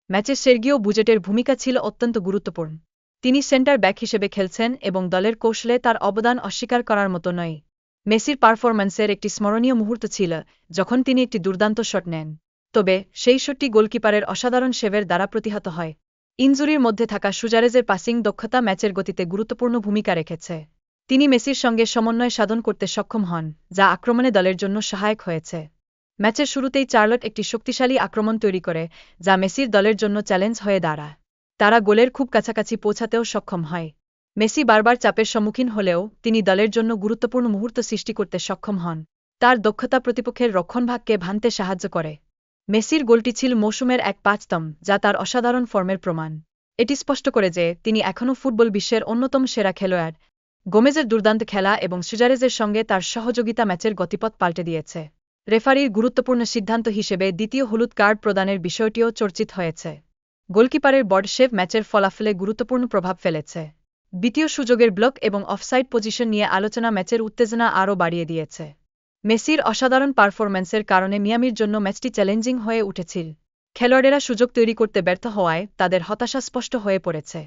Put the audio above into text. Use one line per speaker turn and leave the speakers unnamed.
ম্যাচে সের্গিও বুজেটের ভূমিকা ছিল অত্যন্ত গুরুত্বপূর্ণ। তিনি সেন্টার ব্যাক হিসেবে খেলছেন এবং দলের কৌশলে তার অবদান অস্বীকার করার মতো নয়। মেসির পারফরম্যান্সের একটি স্মরণীয় মুহূর্ত ছিল যখন তিনি একটি দুর্দান্ত শট নেন, তবে সেই শটটি গোলকিপারের অসাধারণ সেভের দ্বারা প্রতিহত হয়। ইনজুরির মধ্যে থাকা সুজারেজের পাসিং দক্ষতা ম্যাচের গতিতে গুরুত্বপূর্ণ ভূমিকা রেখেছে। তিনি মেসির সঙ্গে সমন্বয় সাধন করতে সক্ষম হন, যা আক্রমণে দলের জন্য সহায়ক হয়েছে। ম্যাচের শুরুতেই চার্লট একটি শক্তিশালী আক্রমণ তৈরি করে, যা মেসির দলের জন্য চ্যালেঞ্জ হয়ে দাঁড়ায়। তারা গোলের খুব কাছাকাছি পৌঁছাতেও সক্ষম হয়। মেসি বারবার চাপের সম্মুখীন হলেও তিনি দলের জন্য গুরুত্বপূর্ণ মুহূর্ত সৃষ্টি করতে সক্ষম হন। তার দক্ষতা প্রতিপক্ষের রক্ষণভাগকে ভাঙতে সাহায্য করে। মেসির গোলটি ছিল মৌসুমের এক পাঁচতম, যা তার অসাধারণ ফর্মের প্রমাণ। এটি স্পষ্ট করে যে তিনি এখনও ফুটবল বিশ্বের অন্যতম সেরা খেলোয়াড়। গোমেজের দুর্দান্ত খেলা এবং সুজারেজের সঙ্গে তার সহযোগিতা ম্যাচের গতিপথ পাল্টে দিয়েছে। রেফারির গুরুত্বপূর্ণ সিদ্ধান্ত হিসেবে দ্বিতীয় হলুদ কার্ড প্রদানের বিষয়টিও চর্চিত হয়েছে। গোলকিপারের বড শেভ ম্যাচের ফলাফলে গুরুত্বপূর্ণ প্রভাব ফেলেছে। দ্বিতীয় সুযোগের ব্লক এবং অফসাইড পজিশন নিয়ে আলোচনা ম্যাচের উত্তেজনা আরও বাড়িয়ে দিয়েছে। মেসির অসাধারণ পারফরম্যান্সের কারণে মিয়ামির জন্য ম্যাচটি চ্যালেঞ্জিং হয়ে উঠেছিল। খেলোয়াড়েরা সুযোগ তৈরি করতে ব্যর্থ হওয়ায় তাদের হতাশা স্পষ্ট হয়ে পড়েছে।